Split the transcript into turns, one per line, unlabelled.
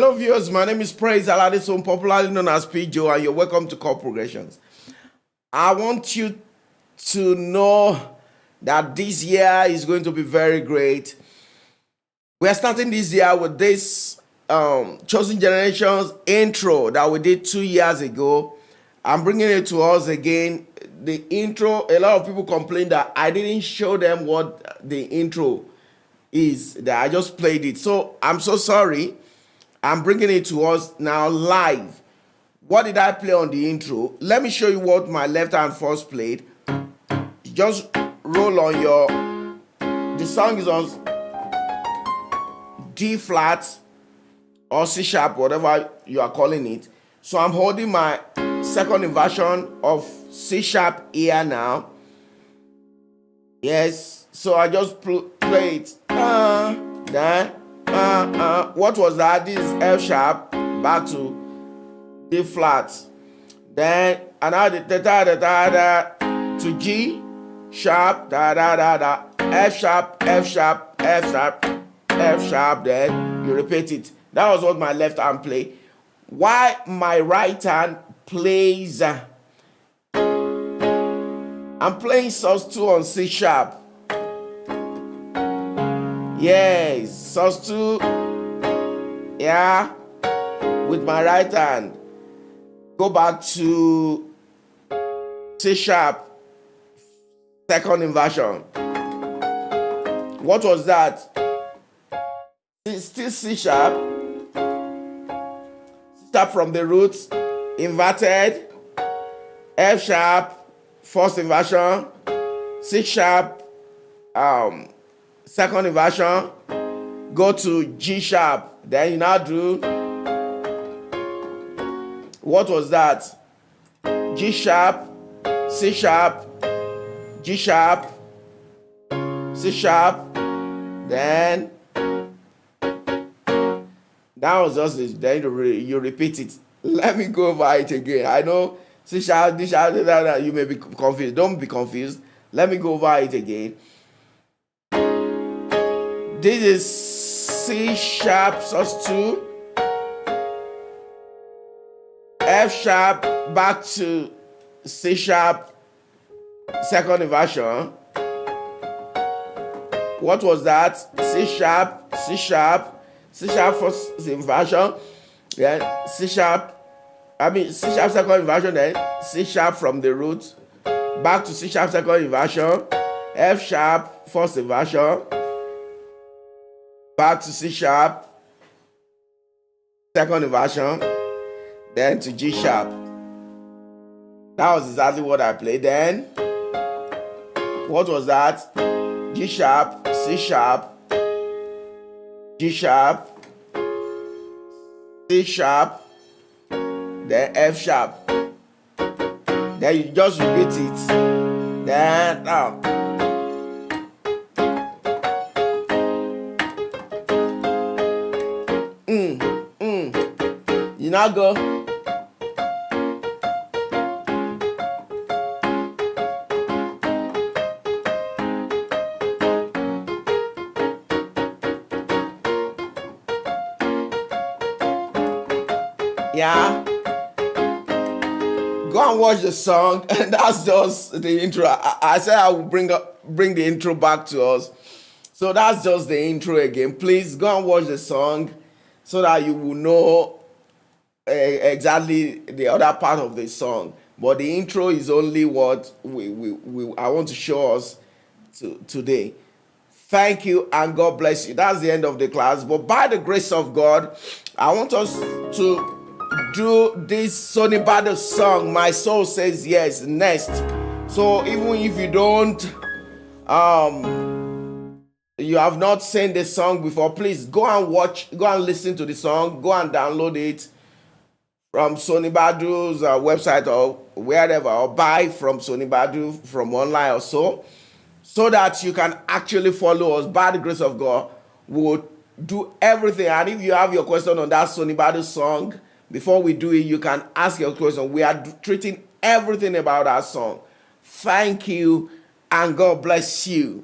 Hello viewers, my name is Praise Aladison, popularly known as P. Joe, and you're welcome to Chord Progressions. I want you to know that this year is going to be very great. We are starting this year with this Chosen Generations intro that we did 2 years ago. I'm bringing it to us again. The intro, a lot of people complain that I didn't show them what the intro is, that I just played it. So I'm so sorry. I'm bringing it to us now live. What did I play on the intro? Let me show you what my left hand first played. Just roll on the song is on D flat or C sharp, whatever you are calling it. So I'm holding my second inversion of C sharp here now. Yes, so I just play it. Then what was that? This is F sharp back to D flat. Then another to G sharp, F sharp, F sharp, F sharp, F sharp. Then you repeat it. That was what my left hand play. While my right hand plays, I'm playing sus2 on C sharp. Yes, sus2, yeah, with my right hand. Go back to C sharp, second inversion. What was that? It's still C sharp. C sharp from the roots, inverted, F sharp, first inversion, C sharp, second inversion, go to G sharp. Then you now do, what was that? G sharp, C sharp, G sharp, C sharp. Then that was just it. Then you repeat it. Let me go over it again. I know C sharp, D sharp, you may be confused. Don't be confused. Let me go over it again. This is C sharp sus2, F sharp back to C sharp, second inversion. What was that? C sharp, C sharp, C sharp first inversion, then C sharp second inversion, then C sharp from the root, back to C sharp second inversion, F sharp first inversion, back to C sharp, second inversion, then to G sharp. That was exactly what I played. Then, what was that? G sharp, C sharp, G sharp, C sharp, then F sharp. Then you just repeat it. Then, you now go. Yeah. Go and watch the song, and that's just the intro. I said I will bring the intro back to us. So that's just the intro again. Please go and watch the song so that you will know exactly the other part of the song. But the intro is only what I want to show us today. Thank you and God bless you. That's the end of the class. But by the grace of God, I want us to do this Sonny Badu song, My Soul Says Yes, next. So even if you don't you have not seen the song before, please go and listen to the song. Go and download it from Sonny Badu's website or wherever, or buy from Sonny Badu from online or so that you can actually follow us. By the grace of God, we will do everything. And if you have your question on that Sonny Badu song, before we do it, you can ask your question. We are treating everything about that song. Thank you and God bless you.